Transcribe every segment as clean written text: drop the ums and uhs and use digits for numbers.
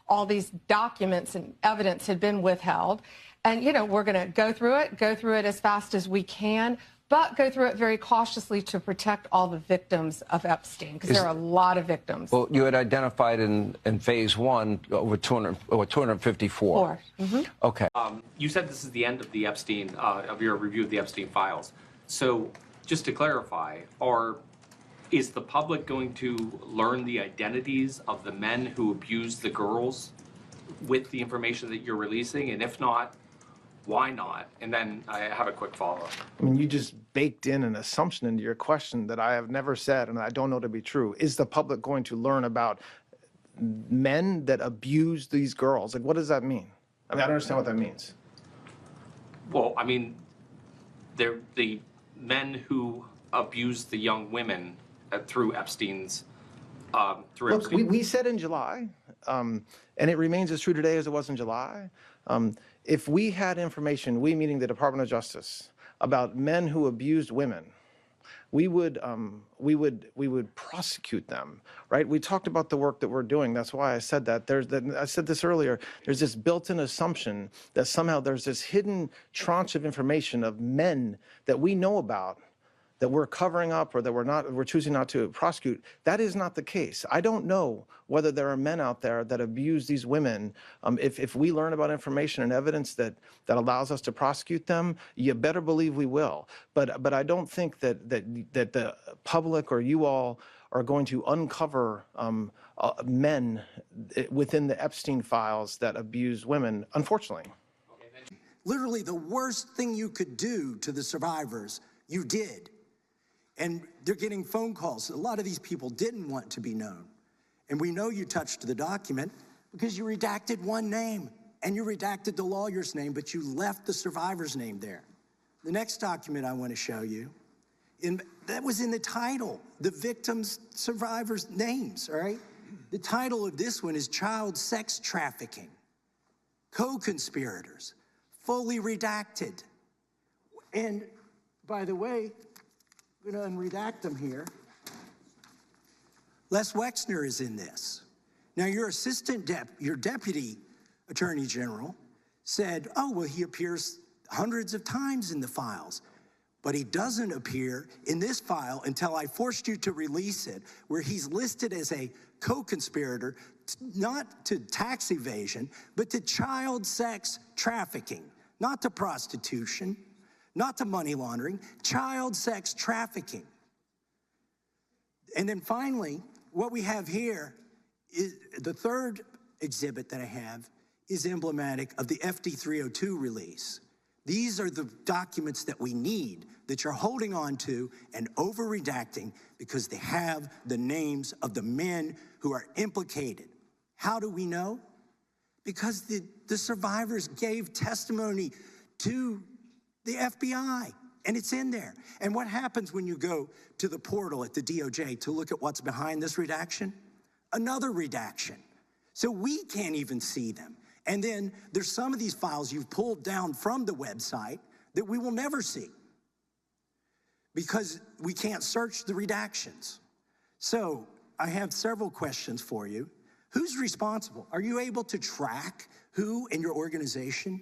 all these documents and evidence had been withheld. And, you know, we're going to go through it as fast as we can, but go through it very cautiously to protect all the victims of Epstein, because there are a lot of victims. Well, you had identified in phase one over 254. Mm-hmm. Okay. You said this is the end of the Epstein, of your review of the Epstein files. So just to clarify, is the public going to learn the identities of the men who abused the girls with the information that you're releasing? And if not, why not? And then I have a quick follow-up. I mean, you just baked in an assumption into your question that I have never said and I don't know to be true. Is the public going to learn about men that abuse these girls? Like, what does that mean? I mean, I don't understand what that means. Well, I mean, they're the men who abused the young women through Epstein's, Look, we said in July, and it remains as true today as it was in July. If we had information, we meaning the Department of Justice, about men who abused women, we would prosecute them, right? We talked about the work that we're doing. That's why I said that. I said this earlier. There's this built-in assumption that somehow there's this hidden tranche of information of men that we know about that we're covering up or that we're choosing not to prosecute. That is not the case. I don't know whether there are men out there that abuse these women. If we learn about information and evidence that allows us to prosecute them, you better believe we will. But I don't think that the public or you all are going to uncover men within the Epstein files that abuse women, unfortunately. Literally the worst thing you could do to the survivors, you did. And they're getting phone calls. A lot of these people didn't want to be known. And we know you touched the document because you redacted one name and you redacted the lawyer's name, but you left the survivor's name there. The next document I want to show you, that was in the title, the victims' survivors' names, all right? The title of this one is Child Sex Trafficking, Co-Conspirators, fully redacted. And by the way, I'm going to unredact them here. Les Wexner is in this. Now, your your deputy attorney general said, oh, well, he appears hundreds of times in the files, but he doesn't appear in this file until I forced you to release it, where he's listed as a co-conspirator, not to tax evasion, but to child sex trafficking, not to prostitution, not to money laundering, child sex trafficking. And then finally, what we have here is the third exhibit that I have is emblematic of the FD 302 release. These are the documents that we need that you're holding on to and over-redacting because they have the names of the men who are implicated. How do we know? Because the survivors gave testimony to the FBI, and it's in there. And what happens when you go to the portal at the DOJ to look at what's behind this redaction? Another redaction. So we can't even see them. And then there's some of these files you've pulled down from the website that we will never see because we can't search the redactions. So I have several questions for you. Who's responsible? Are you able to track who in your organization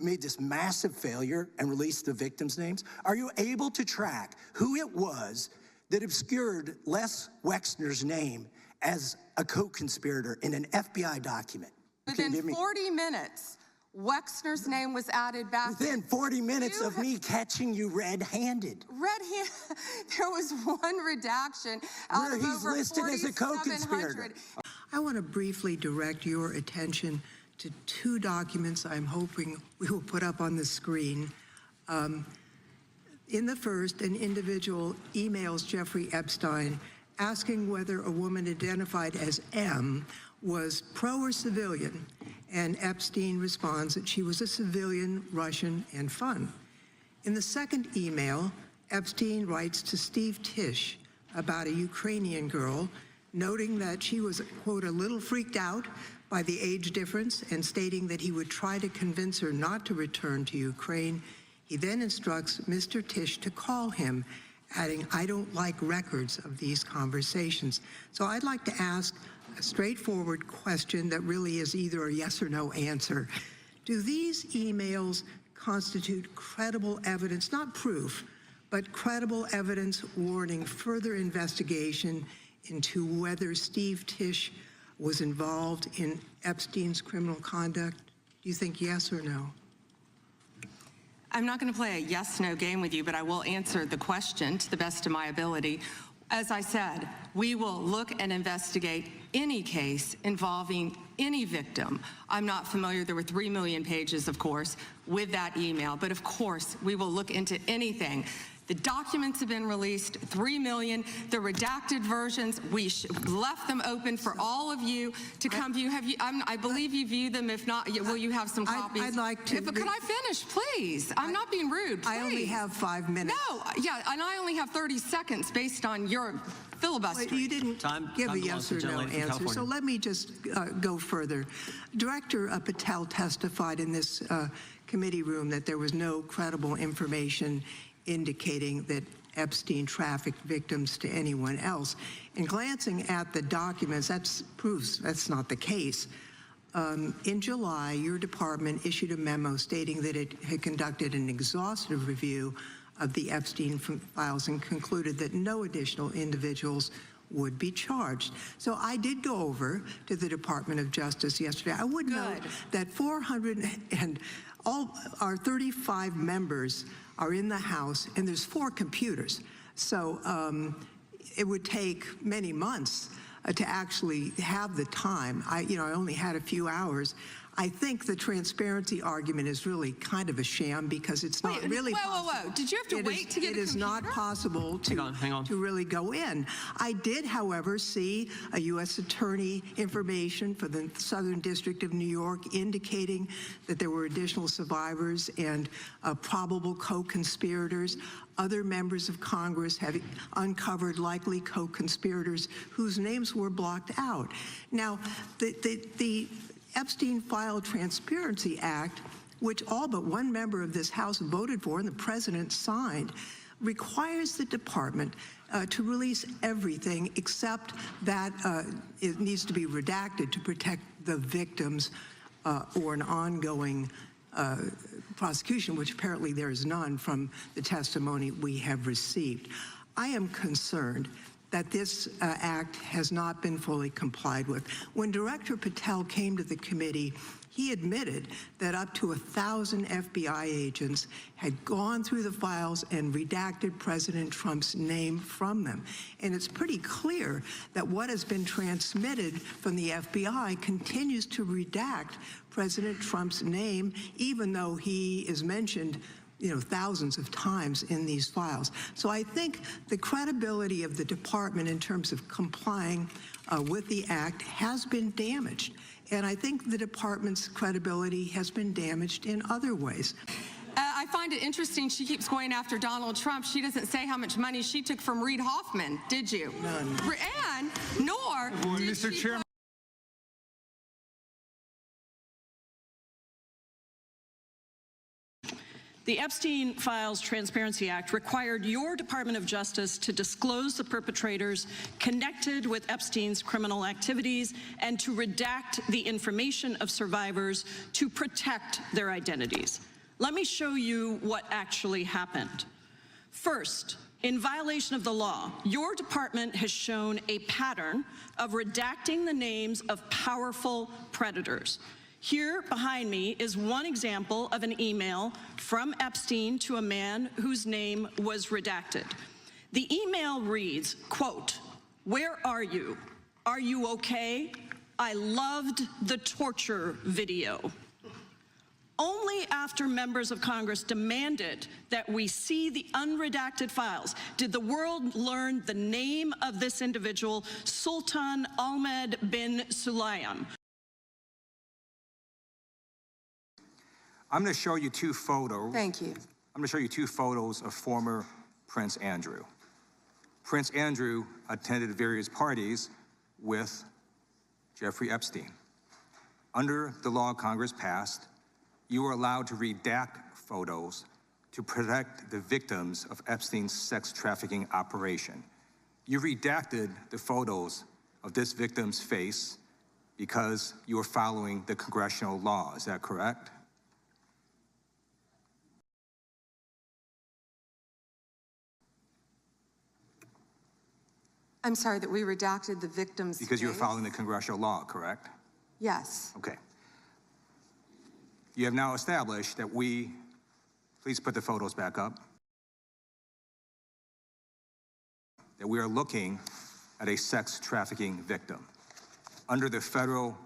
made this massive failure and released the victims' names? Are you able to track who it was that obscured Les Wexner's name as a co-conspirator in an FBI document? Within 40 minutes, Wexner's name was added back. Within 40 minutes of me catching you red-handed. There was one redaction out of he's over listed as a co-conspirator. I want to briefly direct your attention to two documents I'm hoping we will put up on the screen. In the first, an individual emails Jeffrey Epstein asking whether a woman identified as M was pro or civilian, and Epstein responds that she was a civilian, Russian, and fun. In the second email, Epstein writes to Steve Tisch about a Ukrainian girl, noting that she was, quote, a little freaked out by the age difference and stating that he would try to convince her not to return to Ukraine. He then instructs Mr. Tisch to call him, adding, I don't like records of these conversations. So I'd like to ask a straightforward question that really is either a yes or no answer. Do these emails constitute credible evidence, not proof, but credible evidence warning further investigation into whether Steve Tisch was involved in Epstein's criminal conduct? Do you think yes or no? I'm not going to play a yes-no game with you, but I will answer the question to the best of my ability. As I said, we will look and investigate any case involving any victim. I'm not familiar, there were 3 million pages, of course, with that email, but of course, we will look into anything. The documents have been released, 3 million. The redacted versions, we left them open for all of you to come view. I believe you view them. If not, will you have some copies? I'd like to. But could I finish, please? I'm not being rude, please. I only have 5 minutes. No, yeah, and I only have 30 seconds based on your filibuster. Well, you didn't give a yes or no answer, so let me just go further. Director Patel testified in this committee room that there was no credible information indicating that Epstein trafficked victims to anyone else. And glancing at the documents, that proves that's not the case. In July, your department issued a memo stating that it had conducted an exhaustive review of the Epstein files and concluded that no additional individuals would be charged. So I did go over to the Department of Justice yesterday. I would note that 400 and all our 35 members are in the House, and there's 4 computers. So it would take many months to actually have the time. I only had a few hours. I think the transparency argument is really kind of a sham because it's not really possible. Whoa. Did you have to wait to get a computer? It is not possible to really go in. I did, however, see a U.S. attorney information for the Southern District of New York indicating that there were additional survivors and probable co-conspirators. Other members of Congress have uncovered likely co-conspirators whose names were blocked out. Now, the Epstein File Transparency Act, which all but one member of this House voted for and the president signed, requires the department to release everything except that it needs to be redacted to protect the victims or an ongoing prosecution, which apparently there is none from the testimony we have received. I am concerned that this act has not been fully complied with. When Director Patel came to the committee, he admitted that up to 1,000 FBI agents had gone through the files and redacted President Trump's name from them. And it's pretty clear that what has been transmitted from the FBI continues to redact President Trump's name, even though he is mentioned thousands of times in these files. So I think the credibility of the department in terms of complying with the act has been damaged. And I think the department's credibility has been damaged in other ways. I find it interesting she keeps going after Donald Trump. She doesn't say how much money she took from Reid Hoffman, did you? None. And nor did Mr. she... Chairman. The Epstein Files Transparency Act required your Department of Justice to disclose the perpetrators connected with Epstein's criminal activities and to redact the information of survivors to protect their identities. Let me show you what actually happened. First, in violation of the law, your department has shown a pattern of redacting the names of powerful predators. Here behind me is one example of an email from Epstein to a man whose name was redacted. The email reads, quote, "Where are you? Are you okay? I loved the torture video." Only after members of Congress demanded that we see the unredacted files did the world learn the name of this individual, Sultan Ahmed bin Sulayem. I'm going to show you 2 photos. Thank you. I'm going to show you 2 photos of former Prince Andrew. Prince Andrew attended various parties with Jeffrey Epstein. Under the law Congress passed, you were allowed to redact photos to protect the victims of Epstein's sex trafficking operation. You redacted the photos of this victim's face because you are following the congressional law. Is that correct? I'm sorry that we redacted the victim's Because you were face. following the congressional law, correct? Yes. Okay. You have now established that please put the photos back up, that we are looking at a sex trafficking victim. Under the Federal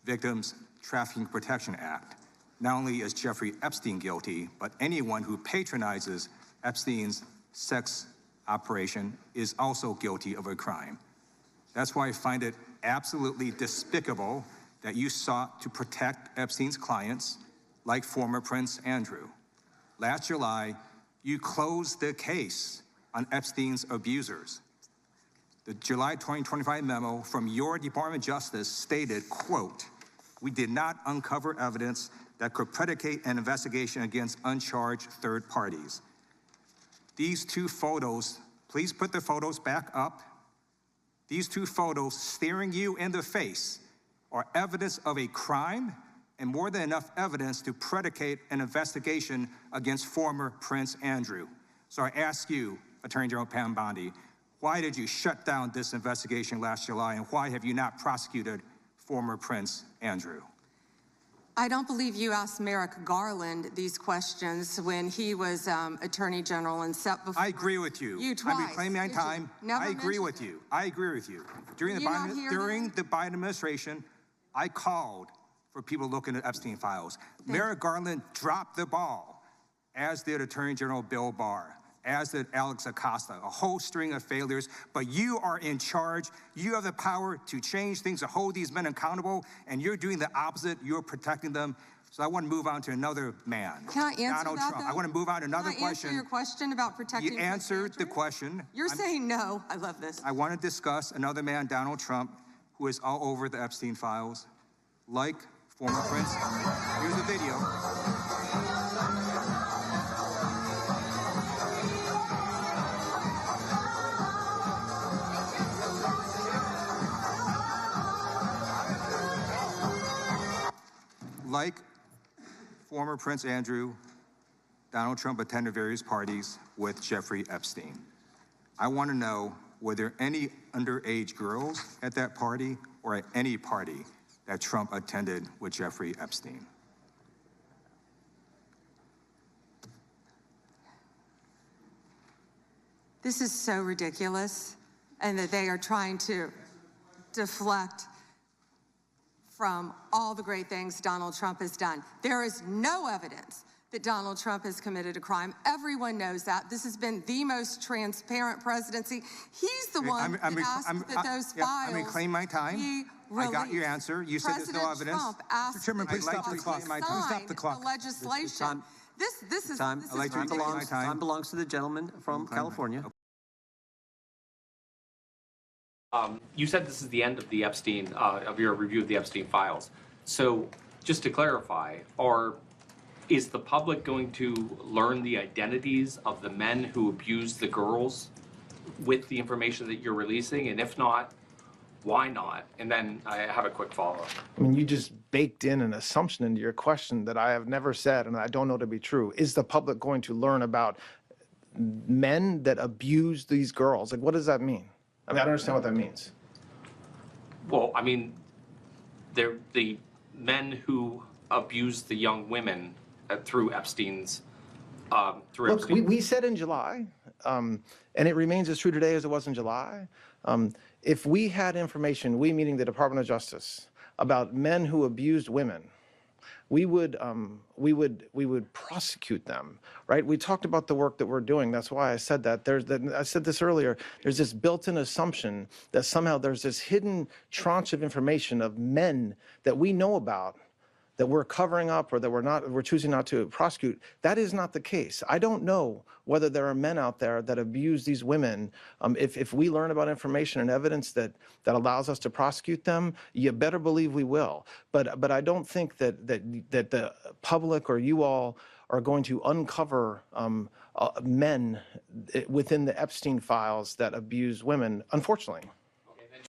Victims Trafficking Protection Act, not only is Jeffrey Epstein guilty, but anyone who patronizes Epstein's sex operation is also guilty of a crime. That's why I find it absolutely despicable that you sought to protect Epstein's clients, like former Prince Andrew. Last July, you closed the case on Epstein's abusers. The July 2025 memo from your Department of Justice stated, quote, "We did not uncover evidence that could predicate an investigation against uncharged third parties." These two photos, please put the photos back up. These two photos staring you in the face are evidence of a crime and more than enough evidence to predicate an investigation against former Prince Andrew. So I ask you, Attorney General Pam Bondi, why did you shut down this investigation last July, and why have you not prosecuted former Prince Andrew? I don't believe you asked Merrick Garland these questions when he was Attorney General and set before I agree with you. You twice. I'm reclaiming my time. I agree with you. I agree with you. During the Biden administration, I called for people looking at Epstein files. Merrick Garland dropped the ball, as did Attorney General Bill Barr, as did Alex Acosta, a whole string of failures. But you are in charge. You have the power to change things, to hold these men accountable, and you're doing the opposite. You're protecting them. So I want to move on to another man. Can I answer Donald that, Trump. though? I want to move on to another Can I answer question. your question about protecting You answered the Prince Andrew? question. You're saying no. I love this. I want to discuss another man, Donald Trump, who is all over the Epstein files, like former Prince. Here's a video. Like former Prince Andrew, Donald Trump attended various parties with Jeffrey Epstein. I want to know, were there any underage girls at that party or at any party that Trump attended with Jeffrey Epstein? This is so ridiculous, and that they are trying to deflect from all the great things Donald Trump has done. There is no evidence that Donald Trump has committed a crime. Everyone knows that. This has been the most transparent presidency. He's the one that asked that those files I'm reclaiming my time. be I got your released. answer. You said there's no President evidence. Trump asked Mr. Chairman, that please they stop the clock. sign Please stop the clock. the legislation. This is Time. ridiculous. Time belongs to the gentleman from California. You said this is the end of the Epstein, of your review of the Epstein files. So just to clarify, is the public going to learn the identities of the men who abused the girls with the information that you're releasing? And if not, why not? And then I have a quick follow-up. I mean, you just baked in an assumption into your question that I have never said and I don't know to be true. Is the public going to learn about men that abuse these girls? Like, what does that mean? I mean, I don't understand what that means. Well, I mean, they're the men who abused the young women through Epstein's, Look, we said in July, and it remains as true today as it was in July. If we had information, we meaning the Department of Justice, about men who abused women, we would prosecute them, right? We talked about the work that we're doing. That's why I said that. I said this earlier. There's this built-in assumption that somehow there's this hidden tranche of information of men that we know about that we're covering up or that we're choosing not to prosecute. That is not the case. I don't know whether there are men out there that abuse these women. If we learn about information and evidence that allows us to prosecute them, you better believe we will. But I don't think that the public or you all are going to uncover men within the Epstein files that abuse women, unfortunately.